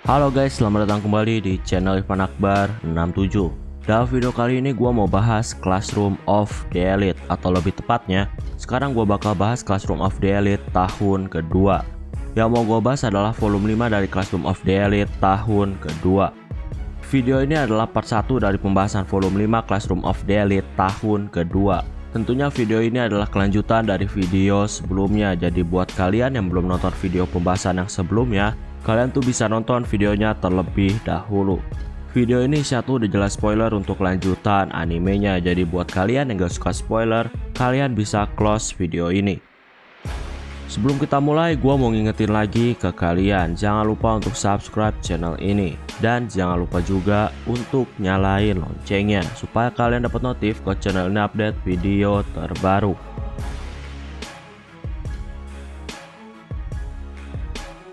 Halo guys, selamat datang kembali di channel Irfan Akbar 67. Dalam video kali ini gua mau bahas Classroom of the Elite, atau lebih tepatnya sekarang gua bakal bahas Classroom of the Elite tahun kedua. Yang mau gua bahas adalah volume 5 dari Classroom of the Elite tahun kedua. Video ini adalah part 1 dari pembahasan volume 5 Classroom of the Elite tahun kedua. Tentunya video ini adalah kelanjutan dari video sebelumnya, jadi buat kalian yang belum nonton video pembahasan yang sebelumnya, kalian tuh bisa nonton videonya terlebih dahulu. Video ini satu udah jelas spoiler untuk lanjutan animenya, jadi buat kalian yang gak suka spoiler, kalian bisa close video ini. Sebelum kita mulai, gua mau ngingetin lagi ke kalian, jangan lupa untuk subscribe channel ini. Dan jangan lupa juga untuk nyalain loncengnya, supaya kalian dapat notif kalau channel ini update video terbaru.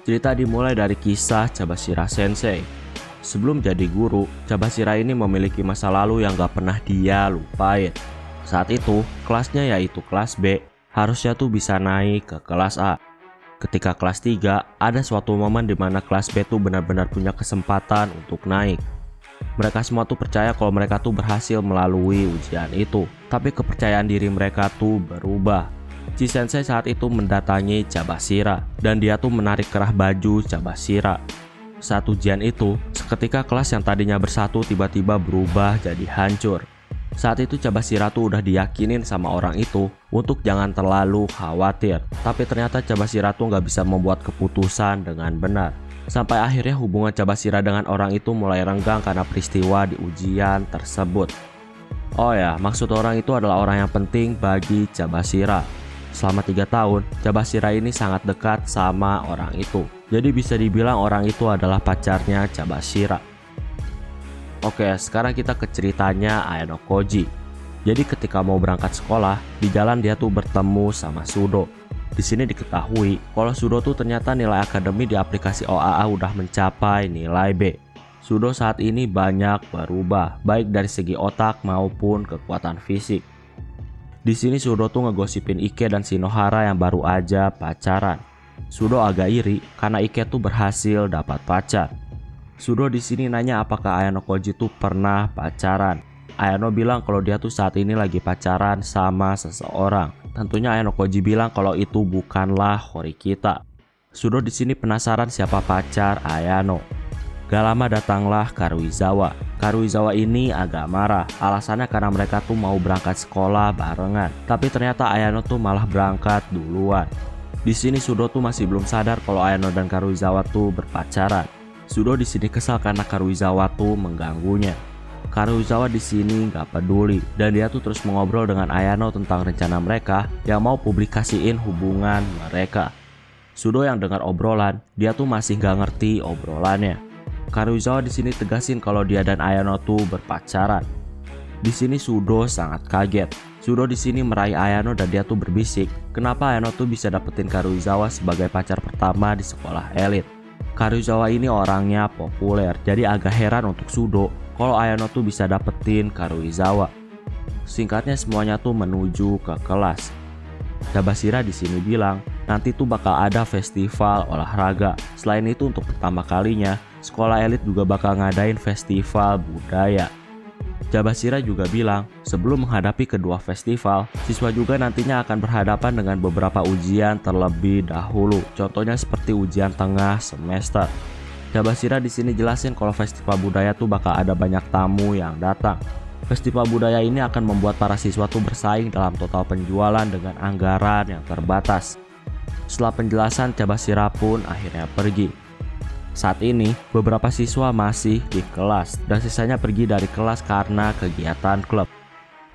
Cerita dimulai dari kisah Cabashira Sensei. Sebelum jadi guru, Cabashira ini memiliki masa lalu yang gak pernah dia lupain. Saat itu, kelasnya yaitu kelas B, harusnya tuh bisa naik ke kelas A. Ketika kelas 3, ada suatu momen dimana kelas B tuh benar-benar punya kesempatan untuk naik. Mereka semua tuh percaya kalau mereka tuh berhasil melalui ujian itu. Tapi kepercayaan diri mereka tuh berubah. Si Sensei saat itu mendatangi Cabashira dan dia tuh menarik kerah baju Cabashira. Saat ujian itu, seketika kelas yang tadinya bersatu tiba-tiba berubah jadi hancur. Saat itu Cabashira tuh udah diyakinin sama orang itu untuk jangan terlalu khawatir. Tapi ternyata Cabashira tuh nggak bisa membuat keputusan dengan benar. Sampai akhirnya hubungan Cabashira dengan orang itu mulai renggang karena peristiwa di ujian tersebut. Oh ya, maksud orang itu adalah orang yang penting bagi Cabashira. Selama 3 tahun, Cabashira ini sangat dekat sama orang itu. Jadi bisa dibilang orang itu adalah pacarnya Cabashira. Oke, sekarang kita ke ceritanya Ayano Koji. Jadi ketika mau berangkat sekolah, di jalan dia tuh bertemu sama Sudo. Di sini diketahui kalau Sudo tuh ternyata nilai akademi di aplikasi OAA udah mencapai nilai B. Sudo saat ini banyak berubah, baik dari segi otak maupun kekuatan fisik. Di sini Sudo tuh ngegosipin Ike dan Shinohara yang baru aja pacaran. Sudo agak iri karena Ike tuh berhasil dapat pacar. Sudo di sini nanya apakah Ayano Koji tuh pernah pacaran. Ayano bilang kalau dia tuh saat ini lagi pacaran sama seseorang. Tentunya Ayano Koji bilang kalau itu bukanlah Horikita. Sudo di sini penasaran siapa pacar Ayano. Gak lama datanglah Karuizawa. Karuizawa ini agak marah. Alasannya karena mereka tuh mau berangkat sekolah barengan. Tapi ternyata Ayano tuh malah berangkat duluan. Di sini Sudo tuh masih belum sadar kalau Ayano dan Karuizawa tuh berpacaran. Sudo di sini kesal karena Karuizawa tuh mengganggunya. Karuizawa di sini nggak peduli dan dia tuh terus mengobrol dengan Ayano tentang rencana mereka yang mau publikasiin hubungan mereka. Sudo yang dengar obrolan, dia tuh masih nggak ngerti obrolannya. Karuizawa di sini tegasin kalau dia dan Ayano tuh berpacaran. Di sini Sudo sangat kaget. Sudo di sini meraih Ayano dan dia tuh berbisik, kenapa Ayano tuh bisa dapetin Karuizawa sebagai pacar pertama di sekolah elit. Karuizawa ini orangnya populer, jadi agak heran untuk Sudo kalau Ayano tuh bisa dapetin Karuizawa. Singkatnya semuanya tuh menuju ke kelas. Cabashira di sini bilang nanti tuh bakal ada festival olahraga. Selain itu untuk pertama kalinya sekolah elit juga bakal ngadain festival budaya. Cabashira juga bilang sebelum menghadapi kedua festival, siswa juga nantinya akan berhadapan dengan beberapa ujian terlebih dahulu. Contohnya seperti ujian tengah semester. Cabashira di sini jelasin kalau festival budaya tuh bakal ada banyak tamu yang datang. Festival budaya ini akan membuat para siswa tuh bersaing dalam total penjualan dengan anggaran yang terbatas. Setelah penjelasan, Cabashira pun akhirnya pergi. Saat ini, beberapa siswa masih di kelas dan sisanya pergi dari kelas karena kegiatan klub.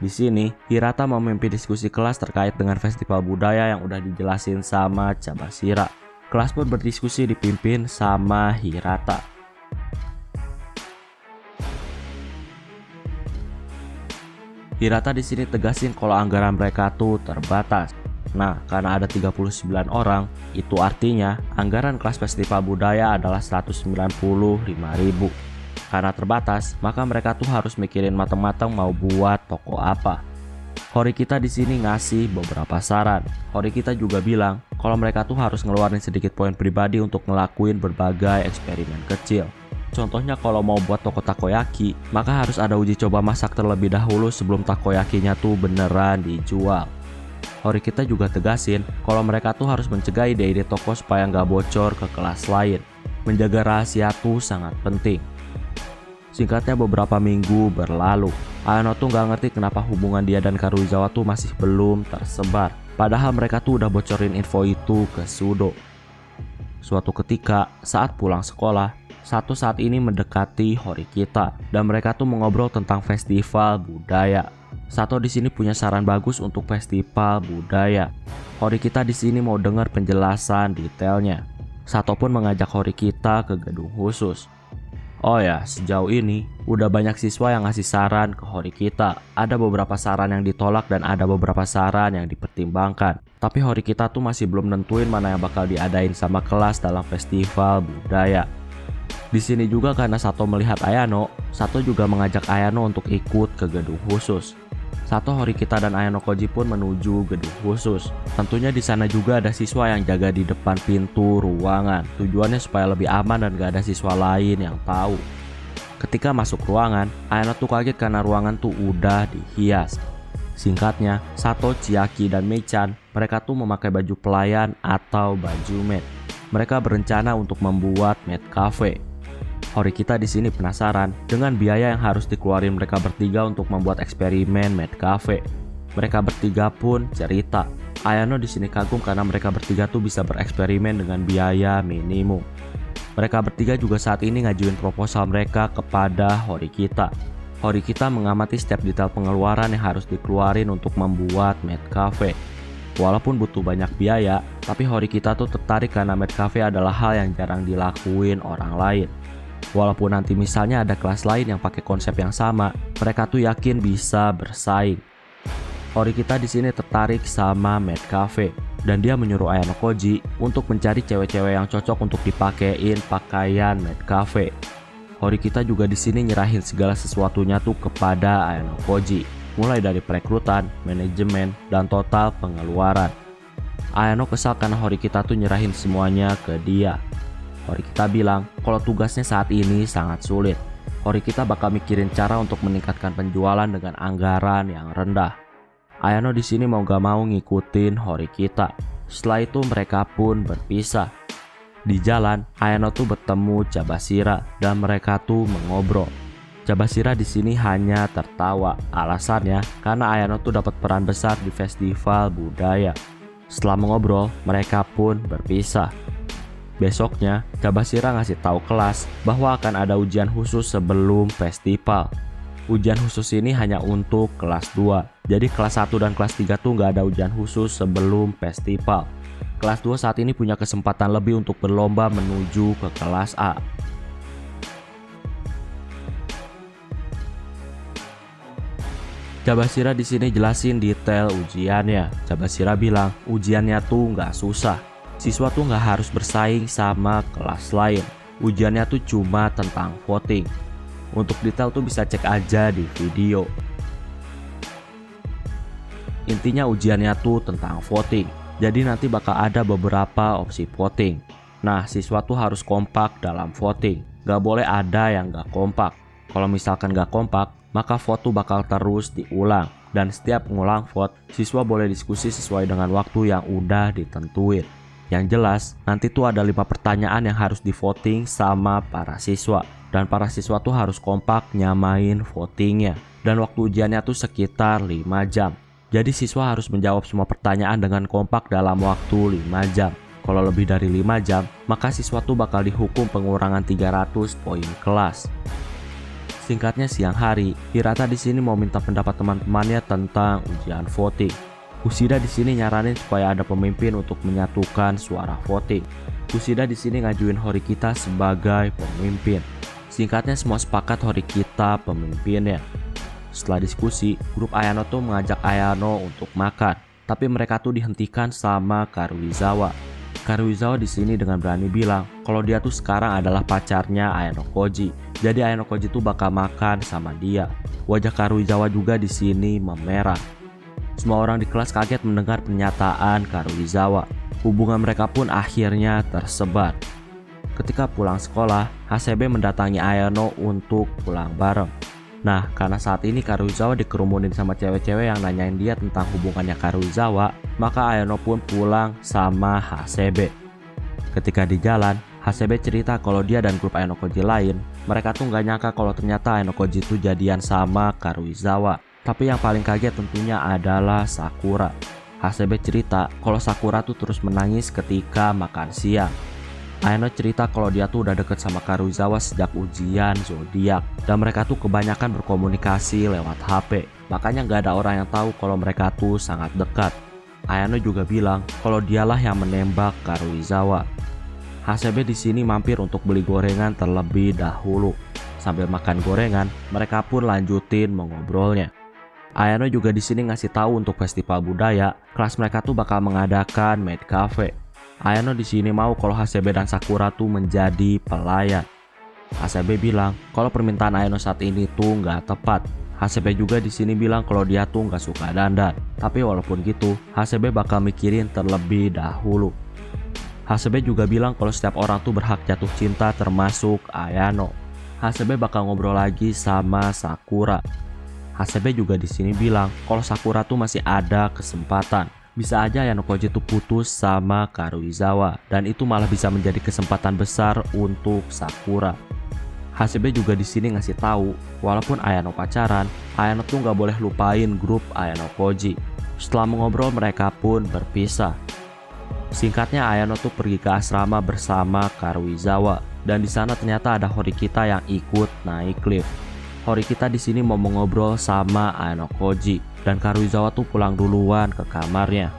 Di sini, Hirata memimpin diskusi kelas terkait dengan festival budaya yang udah dijelasin sama Cabashira. Kelas pun berdiskusi dipimpin sama Hirata. Hirata di sini tegasin kalau anggaran mereka tuh terbatas. Nah, karena ada 39 orang, itu artinya anggaran kelas festival budaya adalah 195.000. Karena terbatas, maka mereka tuh harus mikirin matang-matang mau buat toko apa. Horikita di sini ngasih beberapa saran. Horikita juga bilang kalau mereka tuh harus ngeluarin sedikit poin pribadi untuk ngelakuin berbagai eksperimen kecil. Contohnya kalau mau buat toko takoyaki, maka harus ada uji coba masak terlebih dahulu sebelum takoyakinya tuh beneran dijual. Horikita juga tegasin kalau mereka tuh harus mencegah ide-ide toko supaya nggak bocor ke kelas lain. Menjaga rahasia tuh sangat penting. Singkatnya beberapa minggu berlalu, Ayano tuh nggak ngerti kenapa hubungan dia dan Karuizawa tuh masih belum tersebar. Padahal mereka tuh udah bocorin info itu ke Sudo. Suatu ketika saat pulang sekolah, Sato saat ini mendekati Horikita dan mereka tuh mengobrol tentang festival budaya. Sato di sini punya saran bagus untuk festival budaya. Horikita di sini mau dengar penjelasan detailnya. Sato pun mengajak Horikita ke gedung khusus. Oh ya, sejauh ini udah banyak siswa yang ngasih saran ke Horikita. Ada beberapa saran yang ditolak dan ada beberapa saran yang dipertimbangkan. Tapi Horikita tuh masih belum nentuin mana yang bakal diadain sama kelas dalam festival budaya. Di sini juga karena Sato melihat Ayano, Sato juga mengajak Ayano untuk ikut ke gedung khusus. Sato, Horikita, dan Ayano Koji pun menuju gedung khusus. Tentunya di sana juga ada siswa yang jaga di depan pintu ruangan. Tujuannya supaya lebih aman dan gak ada siswa lain yang tahu. Ketika masuk ruangan, Ayano tuh kaget karena ruangan tuh udah dihias. Singkatnya, Sato, Chiaki, dan Mei-chan, mereka tuh memakai baju pelayan atau baju maid. Mereka berencana untuk membuat maid cafe. Horikita di sini penasaran dengan biaya yang harus dikeluarin mereka bertiga untuk membuat eksperimen maid cafe. Mereka bertiga pun cerita. Ayano di sini kagum karena mereka bertiga tuh bisa bereksperimen dengan biaya minimum. Mereka bertiga juga saat ini ngajuin proposal mereka kepada Horikita. Horikita mengamati setiap detail pengeluaran yang harus dikeluarin untuk membuat maid cafe. Walaupun butuh banyak biaya, tapi Horikita tuh tertarik karena maid cafe adalah hal yang jarang dilakuin orang lain. Walaupun nanti misalnya ada kelas lain yang pakai konsep yang sama, mereka tuh yakin bisa bersaing. Horikita di sini tertarik sama maid cafe dan dia menyuruh Ayano Koji untuk mencari cewek-cewek yang cocok untuk dipakein pakaian maid cafe. Horikita juga di sini nyerahin segala sesuatunya tuh kepada Ayano Koji, mulai dari perekrutan, manajemen, dan total pengeluaran. Ayano kesal karena Horikita tuh nyerahin semuanya ke dia. Horikita bilang kalau tugasnya saat ini sangat sulit. Horikita bakal mikirin cara untuk meningkatkan penjualan dengan anggaran yang rendah. Ayano di sini mau gak mau ngikutin Horikita. Setelah itu mereka pun berpisah. Di jalan, Ayano tuh bertemu Cabashira dan mereka tuh mengobrol. Cabashira di sini hanya tertawa. Alasannya karena Ayano tuh dapat peran besar di festival budaya. Setelah mengobrol, mereka pun berpisah. Besoknya, Cabashira ngasih tahu kelas bahwa akan ada ujian khusus sebelum festival. Ujian khusus ini hanya untuk kelas 2. Jadi kelas 1 dan kelas 3 tuh nggak ada ujian khusus sebelum festival. Kelas 2 saat ini punya kesempatan lebih untuk berlomba menuju ke kelas A. Cabashira di sini jelasin detail ujiannya. Cabashira bilang ujiannya tuh nggak susah. Siswa tuh nggak harus bersaing sama kelas lain. Ujiannya tuh cuma tentang voting. Untuk detail tuh bisa cek aja di video. Intinya ujiannya tuh tentang voting. Jadi nanti bakal ada beberapa opsi voting. Nah, siswa tuh harus kompak dalam voting. Gak boleh ada yang gak kompak. Kalau misalkan gak kompak, maka vote tuh bakal terus diulang. Dan setiap ngulang vote, siswa boleh diskusi sesuai dengan waktu yang udah ditentuin. Yang jelas, nanti tuh ada 5 pertanyaan yang harus di voting sama para siswa. Dan para siswa tuh harus kompak nyamain votingnya. Dan waktu ujiannya tuh sekitar 5 jam. Jadi siswa harus menjawab semua pertanyaan dengan kompak dalam waktu 5 jam. Kalau lebih dari 5 jam, maka siswa tuh bakal dihukum pengurangan 300 poin kelas. Singkatnya siang hari, Hirata di sini mau minta pendapat teman-temannya tentang ujian voting. Kushida di sini nyaranin supaya ada pemimpin untuk menyatukan suara voting. Kushida di sini ngajuin Horikita sebagai pemimpin. Singkatnya semua sepakat Horikita pemimpinnya. Setelah diskusi, grup Ayano tuh mengajak Ayano untuk makan, tapi mereka tuh dihentikan sama Karuizawa. Karuizawa di sini dengan berani bilang kalau dia tuh sekarang adalah pacarnya Ayano Koji. Jadi Ayano Koji tuh bakal makan sama dia. Wajah Karuizawa juga di sini memerah. Semua orang di kelas kaget mendengar pernyataan Karuizawa. hubungan mereka pun akhirnya tersebar. Ketika pulang sekolah, Hasebe mendatangi Ayano untuk pulang bareng. Nah, karena saat ini Karuizawa dikerumunin sama cewek-cewek yang nanyain dia tentang hubungannya Karuizawa, maka Ayano pun pulang sama Hasebe. Ketika di jalan, Hasebe cerita kalau dia dan grup Ayano Koji lain, mereka tuh nggak nyangka kalau ternyata Ayano Koji tuh jadian sama Karuizawa. Tapi yang paling kaget tentunya adalah Sakura. Hasebe cerita kalau Sakura tuh terus menangis ketika makan siang. Ayano cerita kalau dia tuh udah deket sama Karuizawa sejak ujian zodiak, dan mereka tuh kebanyakan berkomunikasi lewat HP. Makanya nggak ada orang yang tahu kalau mereka tuh sangat dekat. Ayano juga bilang kalau dialah yang menembak Karuizawa. Hasebe di sini mampir untuk beli gorengan terlebih dahulu. Sambil makan gorengan, mereka pun lanjutin mengobrolnya. Ayano juga di sini ngasih tahu untuk festival budaya, kelas mereka tuh bakal mengadakan maid cafe. Ayano di sini mau kalau Hasebe dan Sakura tuh menjadi pelayan. Hasebe bilang kalau permintaan Ayano saat ini tuh nggak tepat. Hasebe juga di sini bilang kalau dia tuh nggak suka dandan. Tapi walaupun gitu, Hasebe bakal mikirin terlebih dahulu. Hasebe juga bilang kalau setiap orang tuh berhak jatuh cinta termasuk Ayano. Hasebe bakal ngobrol lagi sama Sakura. Hasebe juga di sini bilang kalau Sakura tuh masih ada kesempatan. Bisa aja Ayano Koji tuh putus sama Karuizawa, dan itu malah bisa menjadi kesempatan besar untuk Sakura. Hasebe juga di sini ngasih tahu, walaupun Ayano pacaran, Ayano tuh nggak boleh lupain grup Ayano Koji. Setelah mengobrol, mereka pun berpisah. Singkatnya, Ayano tuh pergi ke asrama bersama Karuizawa, dan di sana ternyata ada Horikita yang ikut naik lift. Horikita di sini mau mengobrol sama Ayano Koji, dan Karuizawa tuh pulang duluan ke kamarnya.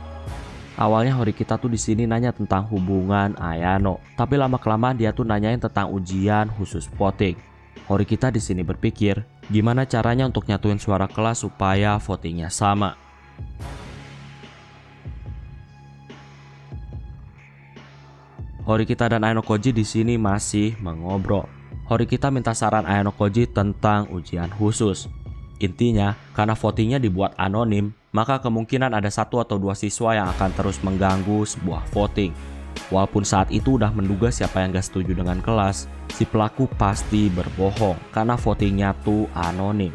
Awalnya Horikita tuh di sini nanya tentang hubungan Ayano, tapi lama-kelamaan dia tuh nanyain tentang ujian khusus voting. Horikita di sini berpikir gimana caranya untuk nyatuin suara kelas supaya votingnya sama. Horikita dan Ayano Koji di sini masih mengobrol. Horikita minta saran Ayano Koji tentang ujian khusus. Intinya, karena votingnya dibuat anonim, maka kemungkinan ada 1 atau 2 siswa yang akan terus mengganggu sebuah voting. Walaupun saat itu udah menduga siapa yang gak setuju dengan kelas, si pelaku pasti berbohong karena votingnya tuh anonim.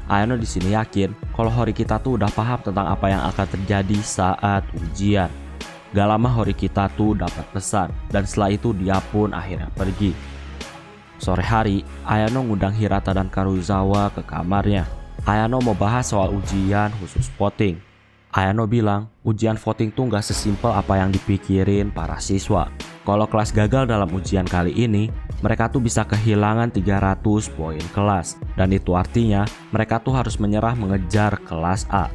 Ayano di sini yakin kalau Horikita tuh udah paham tentang apa yang akan terjadi saat ujian. Gak lama Horikita tuh dapat pesan, dan setelah itu dia pun akhirnya pergi. Sore hari, Ayano ngundang Hirata dan Karuizawa ke kamarnya. Ayano mau bahas soal ujian khusus voting. Ayano bilang ujian voting tuh gak sesimpel apa yang dipikirin para siswa. Kalau kelas gagal dalam ujian kali ini, mereka tuh bisa kehilangan 300 poin kelas. Dan itu artinya mereka tuh harus menyerah mengejar kelas A.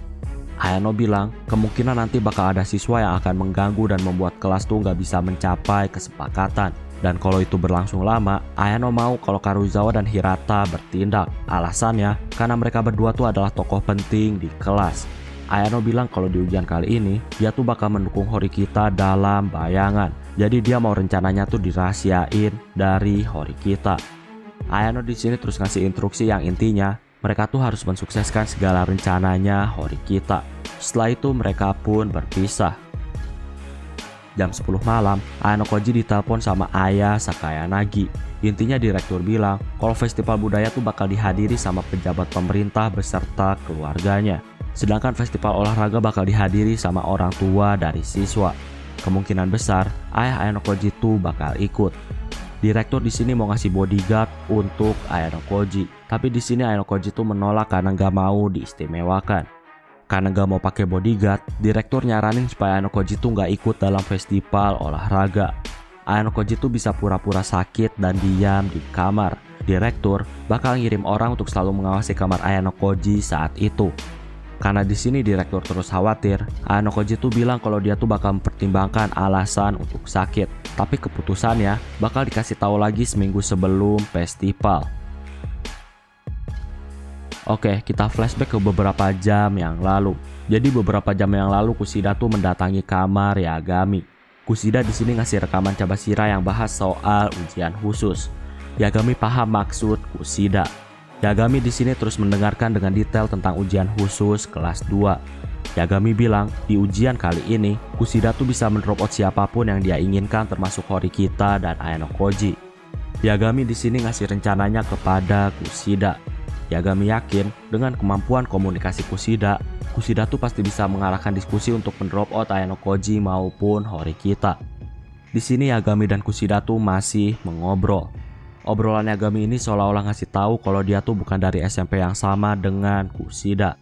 Ayano bilang kemungkinan nanti bakal ada siswa yang akan mengganggu dan membuat kelas tuh gak bisa mencapai kesepakatan. Dan kalau itu berlangsung lama, Ayano mau kalau Karuizawa dan Hirata bertindak. Alasannya, karena mereka berdua tuh adalah tokoh penting di kelas. Ayano bilang kalau di ujian kali ini, dia tuh bakal mendukung Horikita dalam bayangan. Jadi dia mau rencananya tuh dirahasiain dari Horikita. Ayano di sini terus ngasih instruksi yang intinya, mereka tuh harus mensukseskan segala rencananya Horikita. Setelah itu mereka pun berpisah. Jam 10 malam, Ayano Koji ditelepon sama ayah Sakayanagi. Intinya direktur bilang kalau festival budaya tuh bakal dihadiri sama pejabat pemerintah beserta keluarganya. Sedangkan festival olahraga bakal dihadiri sama orang tua dari siswa. Kemungkinan besar ayah Ayano Koji tuh bakal ikut. Direktur di sini mau ngasih bodyguard untuk Ayano Koji, tapi di sini Ayano Koji tuh menolak karena nggak mau diistimewakan. Karena gak mau pakai bodyguard, direktur nyaranin supaya Ayano Koji tuh gak ikut dalam festival olahraga. Ayano Koji tuh bisa pura-pura sakit dan diam di kamar. Direktur bakal ngirim orang untuk selalu mengawasi kamar Ayano Koji saat itu. Karena di sini direktur terus khawatir, Ayano Koji tuh bilang kalau dia tuh bakal mempertimbangkan alasan untuk sakit. Tapi keputusannya bakal dikasih tahu lagi seminggu sebelum festival. Oke, kita flashback ke beberapa jam yang lalu. Jadi beberapa jam yang lalu Kushida tuh mendatangi kamar Yagami. Kushida di sini ngasih rekaman Cabashira yang bahas soal ujian khusus. Yagami paham maksud Kushida. Yagami di sini terus mendengarkan dengan detail tentang ujian khusus kelas 2. Yagami bilang di ujian kali ini Kushida tuh bisa mendrop out siapapun yang dia inginkan termasuk Horikita dan Ayano Koji. Yagami di sini ngasih rencananya kepada Kushida. Yagami yakin dengan kemampuan komunikasi Kushida tuh pasti bisa mengarahkan diskusi untuk mendrop out Ayano Koji maupun Horikita. Di sini Yagami dan Kushida tuh masih mengobrol. Obrolan Yagami ini seolah-olah ngasih tahu kalau dia tuh bukan dari SMP yang sama dengan Kushida.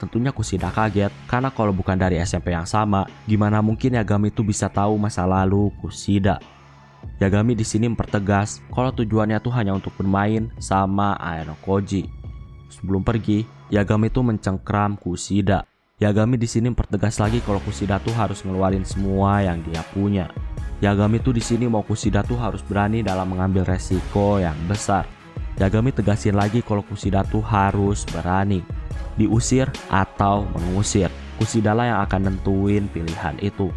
Tentunya Kushida kaget karena kalau bukan dari SMP yang sama, gimana mungkin Yagami tuh bisa tahu masa lalu Kushida. Yagami di sini mempertegas kalau tujuannya tuh hanya untuk bermain sama Ayano Koji. Sebelum pergi, Yagami tuh mencengkram Kushida. Yagami di sini mempertegas lagi kalau Kushida tuh harus ngeluarin semua yang dia punya. Yagami tuh di sini mau Kushida tuh harus berani dalam mengambil resiko yang besar. Yagami tegasin lagi kalau Kushida tuh harus berani. Diusir atau mengusir, Kushida lah yang akan nentuin pilihan itu.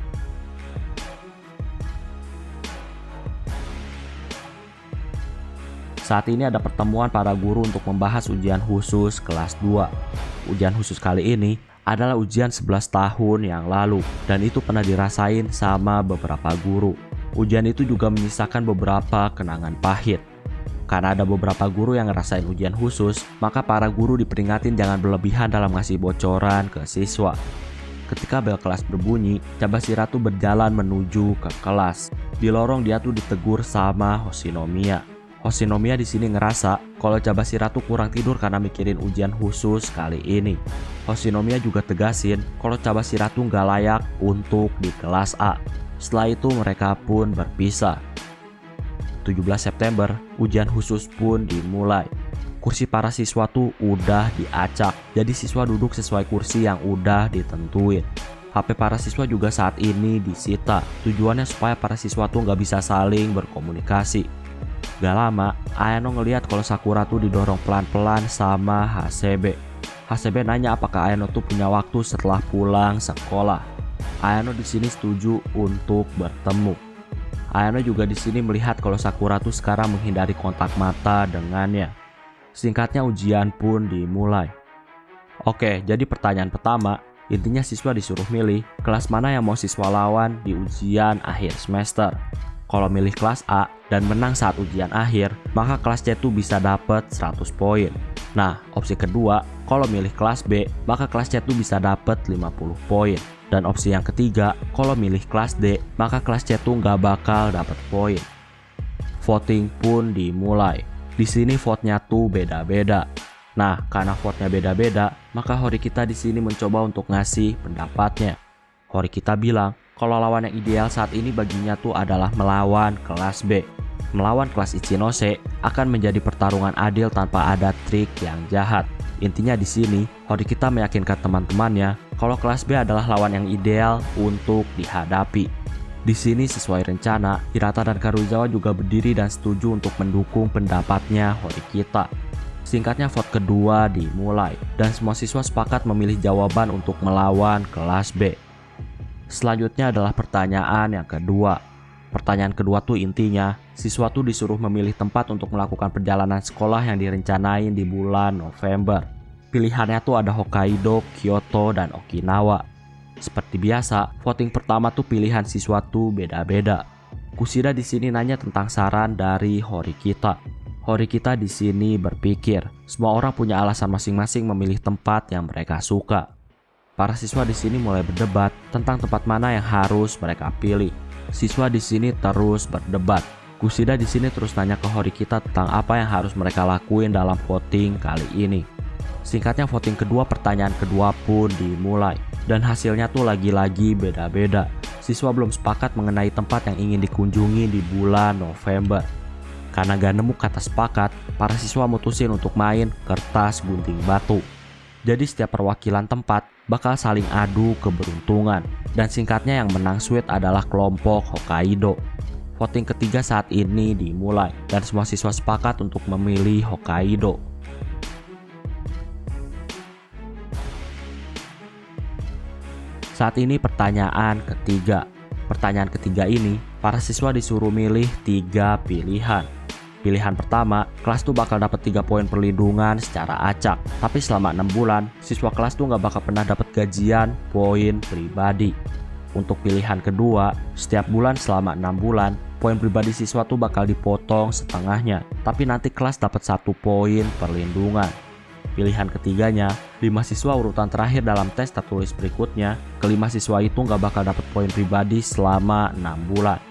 Saat ini ada pertemuan para guru untuk membahas ujian khusus kelas 2. Ujian khusus kali ini adalah ujian 11 tahun yang lalu dan itu pernah dirasain sama beberapa guru. Ujian itu juga menyisakan beberapa kenangan pahit. Karena ada beberapa guru yang ngerasain ujian khusus, maka para guru diperingatin jangan berlebihan dalam ngasih bocoran ke siswa. Ketika bel kelas berbunyi, Cabashira tuh berjalan menuju ke kelas. Di lorong dia tuh ditegur sama Hoshinomiya. Hoshinomiya di sini ngerasa kalau Cabashira tuh kurang tidur karena mikirin ujian khusus kali ini. Hoshinomiya juga tegasin kalau Cabashira tuh nggak layak untuk di kelas A. Setelah itu mereka pun berpisah. 17 September, ujian khusus pun dimulai. Kursi para siswa tuh udah diacak, jadi siswa duduk sesuai kursi yang udah ditentuin. HP para siswa juga saat ini disita, tujuannya supaya para siswa tuh nggak bisa saling berkomunikasi. Gak lama, Ayano ngeliat kalau Sakura tuh didorong pelan-pelan sama Hasebe. Hasebe nanya apakah Ayano tuh punya waktu setelah pulang sekolah. Ayano di sini setuju untuk bertemu. Ayano juga di sini melihat kalau Sakura tuh sekarang menghindari kontak mata dengannya. Singkatnya ujian pun dimulai. Oke, jadi pertanyaan pertama, intinya siswa disuruh milih kelas mana yang mau siswa lawan di ujian akhir semester. Kalau milih kelas A dan menang saat ujian akhir, maka kelas C tuh bisa dapat 100 poin. Nah, opsi kedua, kalau milih kelas B, maka kelas C tuh bisa dapat 50 poin. Dan opsi yang ketiga, kalau milih kelas D, maka kelas C tuh nggak bakal dapat poin. Voting pun dimulai. Di sini vote-nya tuh beda-beda. Nah, karena vote-nya beda-beda, maka Horikita di sini mencoba untuk ngasih pendapatnya. Horikita bilang kalau lawan yang ideal saat ini baginya tuh adalah melawan kelas B. Melawan kelas Ichinose akan menjadi pertarungan adil tanpa ada trik yang jahat. Intinya di sini, Horikita meyakinkan teman-temannya kalau kelas B adalah lawan yang ideal untuk dihadapi. Di sini sesuai rencana, Hirata dan Karuizawa juga berdiri dan setuju untuk mendukung pendapatnya Horikita. Singkatnya vote kedua dimulai dan semua siswa sepakat memilih jawaban untuk melawan kelas B. Selanjutnya adalah pertanyaan yang kedua. Pertanyaan kedua tuh intinya, siswa tuh disuruh memilih tempat untuk melakukan perjalanan sekolah yang direncanain di bulan November. Pilihannya tuh ada Hokkaido, Kyoto, dan Okinawa. Seperti biasa, voting pertama tuh pilihan siswa tuh beda-beda. Kushida di sini nanya tentang saran dari Horikita. Horikita di sini berpikir, semua orang punya alasan masing-masing memilih tempat yang mereka suka. Para siswa di sini mulai berdebat tentang tempat mana yang harus mereka pilih. Siswa di sini terus berdebat. Kushida di sini terus nanya ke Horikita tentang apa yang harus mereka lakuin dalam voting kali ini. Singkatnya voting kedua, pertanyaan kedua pun dimulai dan hasilnya tuh lagi-lagi beda-beda. Siswa belum sepakat mengenai tempat yang ingin dikunjungi di bulan November. Karena gak nemu kata sepakat, para siswa mutusin untuk main kertas gunting batu. Jadi setiap perwakilan tempat bakal saling adu keberuntungan. Dan singkatnya yang menang sweet adalah kelompok Hokkaido. Voting ketiga saat ini dimulai dan semua siswa sepakat untuk memilih Hokkaido. Saat ini pertanyaan ketiga. Pertanyaan ketiga ini, para siswa disuruh milih 3 pilihan. Pilihan pertama, kelas tuh bakal dapat 3 poin perlindungan secara acak. Tapi selama 6 bulan, siswa kelas tuh nggak bakal pernah dapat gajian poin pribadi. Untuk pilihan kedua, setiap bulan selama 6 bulan, poin pribadi siswa tuh bakal dipotong setengahnya. Tapi nanti kelas dapat 1 poin perlindungan. Pilihan ketiganya, 5 siswa urutan terakhir dalam tes tertulis berikutnya, kelima siswa itu nggak bakal dapat poin pribadi selama 6 bulan.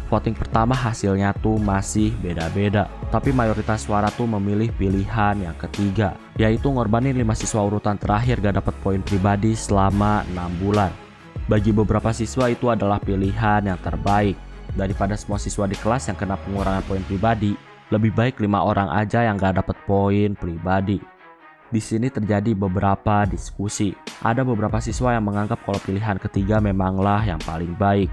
Voting pertama hasilnya tuh masih beda-beda, tapi mayoritas suara tuh memilih pilihan yang ketiga, yaitu ngorbanin 5 siswa urutan terakhir gak dapat poin pribadi selama 6 bulan. Bagi beberapa siswa itu adalah pilihan yang terbaik. Daripada semua siswa di kelas yang kena pengurangan poin pribadi, lebih baik 5 orang aja yang gak dapat poin pribadi. Di sini terjadi beberapa diskusi. Ada beberapa siswa yang menganggap kalau pilihan ketiga memanglah yang paling baik.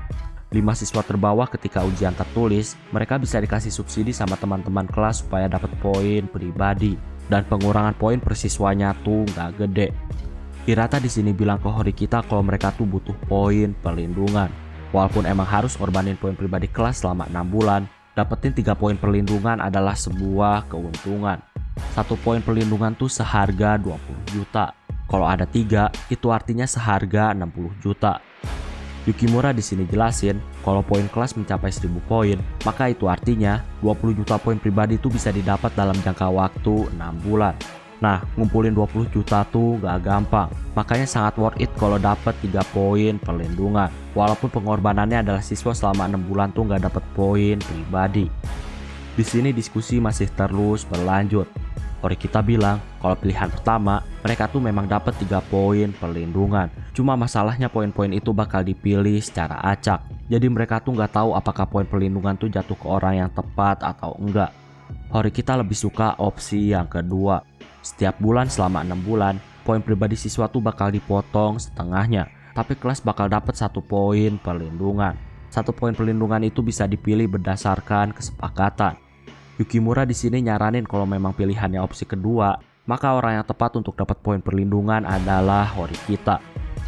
5 siswa terbawah ketika ujian tertulis, mereka bisa dikasih subsidi sama teman-teman kelas supaya dapat poin pribadi. Dan pengurangan poin per siswanya tuh nggak gede. Hirata di sini bilang ke Hori kita kalau mereka tuh butuh poin perlindungan. Walaupun emang harus korbanin poin pribadi kelas selama 6 bulan, dapetin 3 poin perlindungan adalah sebuah keuntungan. 1 poin perlindungan tuh seharga 20 juta. Kalau ada 3, itu artinya seharga 60 juta. Yukimura di sini jelasin, kalau poin kelas mencapai 1000 poin, maka itu artinya 20 juta poin pribadi itu bisa didapat dalam jangka waktu 6 bulan. Nah, ngumpulin 20 juta tuh gak gampang, makanya sangat worth it kalau dapat 3 poin perlindungan. Walaupun pengorbanannya adalah siswa selama 6 bulan tuh gak dapat poin pribadi. Di sini diskusi masih terus berlanjut. Hori kita bilang kalau pilihan pertama mereka tuh memang dapat 3 poin perlindungan. Cuma masalahnya poin-poin itu bakal dipilih secara acak. Jadi mereka tuh nggak tahu apakah poin perlindungan tuh jatuh ke orang yang tepat atau enggak. Hori kita lebih suka opsi yang kedua. Setiap bulan selama 6 bulan, poin pribadi siswa tuh bakal dipotong setengahnya. Tapi kelas bakal dapat 1 poin perlindungan. 1 poin perlindungan itu bisa dipilih berdasarkan kesepakatan. Yukimura di sini nyaranin kalau memang pilihannya opsi kedua, maka orang yang tepat untuk dapat poin perlindungan adalah Hori kita.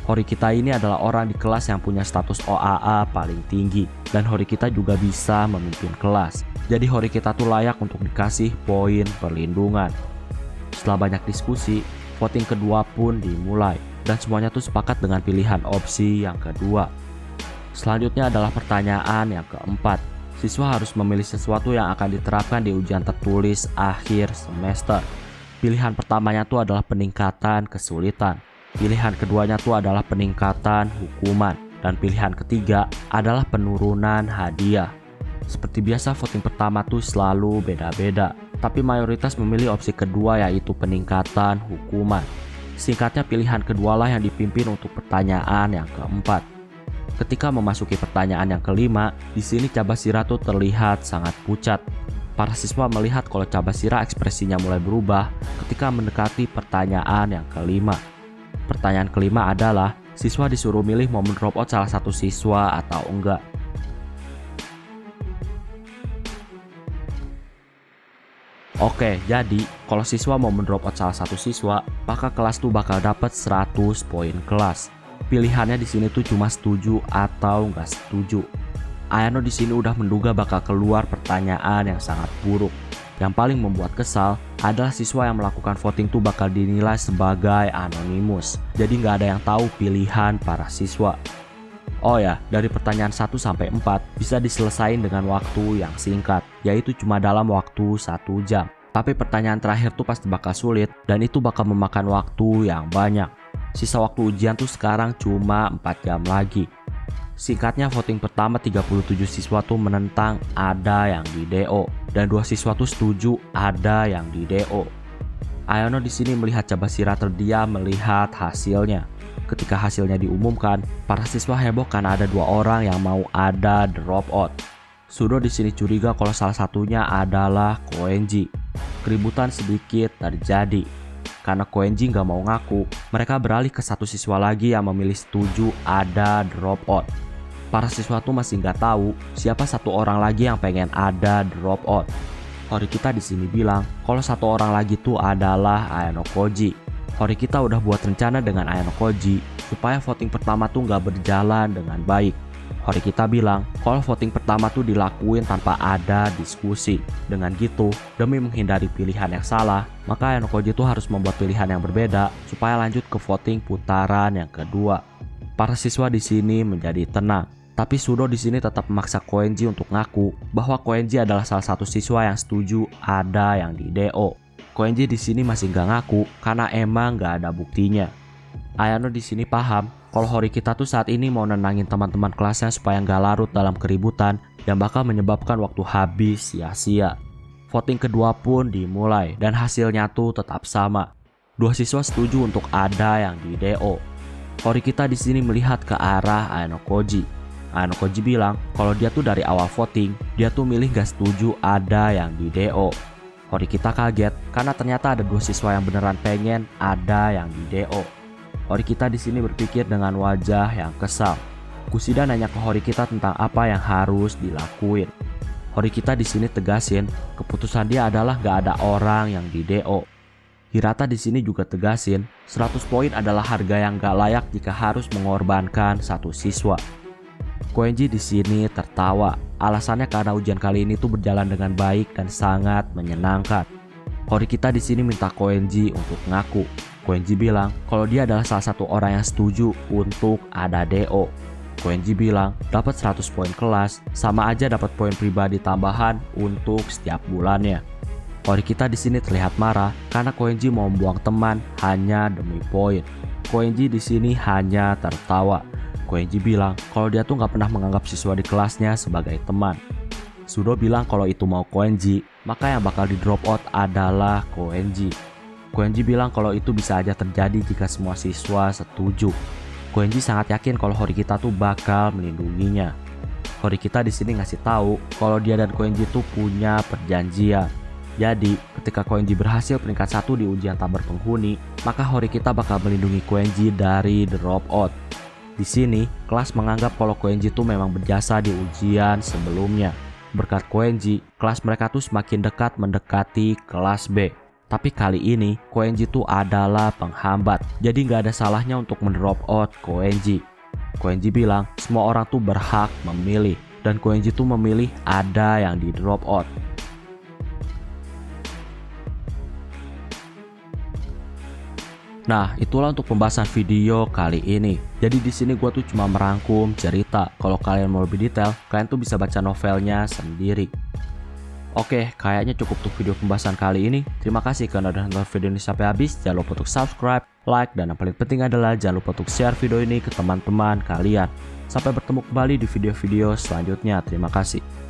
Hori kita ini adalah orang di kelas yang punya status OAA paling tinggi, dan Hori kita juga bisa memimpin kelas. Jadi Hori kita tuh layak untuk dikasih poin perlindungan. Setelah banyak diskusi, voting kedua pun dimulai, dan semuanya tuh sepakat dengan pilihan opsi yang kedua. Selanjutnya adalah pertanyaan yang keempat. Siswa harus memilih sesuatu yang akan diterapkan di ujian tertulis akhir semester. Pilihan pertamanya tuh adalah peningkatan kesulitan. Pilihan keduanya tuh adalah peningkatan hukuman. Dan pilihan ketiga adalah penurunan hadiah. Seperti biasa voting pertama tuh selalu beda-beda. Tapi mayoritas memilih opsi kedua yaitu peningkatan hukuman. Singkatnya pilihan kedualah yang dipimpin untuk pertanyaan yang keempat. Ketika memasuki pertanyaan yang kelima, di sini Cabashira tuh terlihat sangat pucat. Para siswa melihat kalau Cabashira ekspresinya mulai berubah ketika mendekati pertanyaan yang kelima. Pertanyaan kelima adalah, siswa disuruh milih mau drop out salah satu siswa atau enggak. Oke, jadi kalau siswa mau drop out salah satu siswa, maka kelas tuh bakal dapat 100 poin kelas. Pilihannya di sini tuh cuma setuju atau nggak setuju. Ayano di sini udah menduga bakal keluar pertanyaan yang sangat buruk. Yang paling membuat kesal adalah siswa yang melakukan voting tuh bakal dinilai sebagai anonimus. Jadi nggak ada yang tahu pilihan para siswa. Oh ya, dari pertanyaan 1 sampai 4 bisa diselesain dengan waktu yang singkat, yaitu cuma dalam waktu 1 jam. Tapi pertanyaan terakhir tuh pasti bakal sulit dan itu bakal memakan waktu yang banyak. Sisa waktu ujian tuh sekarang cuma 4 jam lagi. Singkatnya voting pertama 37 siswa tuh menentang ada yang di DO dan 2 siswa tuh setuju ada yang di DO. Ayano di sini melihat Cabashira terdiam melihat hasilnya. Ketika hasilnya diumumkan, para siswa heboh karena ada 2 orang yang mau ada drop out. Sudo di sini curiga kalau salah satunya adalah Koenji. Keributan sedikit terjadi. Karena Koenji nggak mau ngaku, mereka beralih ke satu siswa lagi yang memilih setuju ada drop out. Para siswa tuh masih nggak tahu siapa satu orang lagi yang pengen ada drop out. Hori kita di sini bilang kalau satu orang lagi tuh adalah Ayano Koji. Hori kita udah buat rencana dengan Ayano Koji supaya voting pertama tuh nggak berjalan dengan baik. Horikita bilang kalau voting pertama tuh dilakuin tanpa ada diskusi. Dengan gitu, demi menghindari pilihan yang salah, maka Ayano-koji tuh harus membuat pilihan yang berbeda supaya lanjut ke voting putaran yang kedua. Para siswa di sini menjadi tenang, tapi Sudo di sini tetap memaksa Koenji untuk ngaku bahwa Koenji adalah salah satu siswa yang setuju ada yang di DO. Koenji di sini masih nggak ngaku karena emang nggak ada buktinya. Ayano di sini paham kalau Horikita tuh saat ini mau nenangin teman-teman kelasnya supaya nggak larut dalam keributan yang bakal menyebabkan waktu habis sia-sia. Voting kedua pun dimulai dan hasilnya tuh tetap sama. Dua siswa setuju untuk ada yang di DO. Horikita di sini melihat ke arah Ayano-koji. Ayano-koji bilang kalau dia tuh dari awal voting dia tuh milih gak setuju ada yang di DO. Horikita kaget karena ternyata ada dua siswa yang beneran pengen ada yang di DO. Horikita di sini berpikir dengan wajah yang kesal. Kushida nanya ke Horikita tentang apa yang harus dilakuin. Horikita di sini tegasin keputusan dia adalah gak ada orang yang di DO. Hirata di sini juga tegasin 100 poin adalah harga yang gak layak jika harus mengorbankan satu siswa. Koenji di sini tertawa. Alasannya karena ujian kali ini tuh berjalan dengan baik dan sangat menyenangkan. Horikita di sini minta Koenji untuk ngaku. Koenji bilang kalau dia adalah salah satu orang yang setuju untuk ada DO. Koenji bilang dapat 100 poin kelas sama aja dapat poin pribadi tambahan untuk setiap bulannya. Horikita di sini terlihat marah karena Koenji mau membuang teman hanya demi poin. Koenji di sini hanya tertawa. Koenji bilang kalau dia tuh nggak pernah menganggap siswa di kelasnya sebagai teman. Sudo bilang kalau itu mau Koenji, maka yang bakal di drop out adalah Koenji. Koenji bilang kalau itu bisa aja terjadi jika semua siswa setuju. Koenji sangat yakin kalau Horikita tuh bakal melindunginya. Horikita di sini ngasih tahu kalau dia dan Koenji tuh punya perjanjian. Jadi, ketika Koenji berhasil peringkat 1 di ujian tabur penghuni, maka Horikita bakal melindungi Koenji dari drop out. Di sini, kelas menganggap kalau Koenji tuh memang berjasa di ujian sebelumnya. Berkat Koenji, kelas mereka tuh semakin dekat mendekati kelas B. Tapi kali ini Koenji tuh adalah penghambat, jadi nggak ada salahnya untuk mendrop out Koenji. Koenji bilang semua orang tuh berhak memilih, dan Koenji tuh memilih ada yang di drop out. Nah, itulah untuk pembahasan video kali ini. Jadi di sini gue tuh cuma merangkum cerita. Kalau kalian mau lebih detail, kalian tuh bisa baca novelnya sendiri. Oke, kayaknya cukup untuk video pembahasan kali ini. Terima kasih karena udah nonton video ini sampai habis. Jangan lupa untuk subscribe, like, dan yang paling penting adalah jangan lupa untuk share video ini ke teman-teman kalian. Sampai bertemu kembali di video-video selanjutnya. Terima kasih.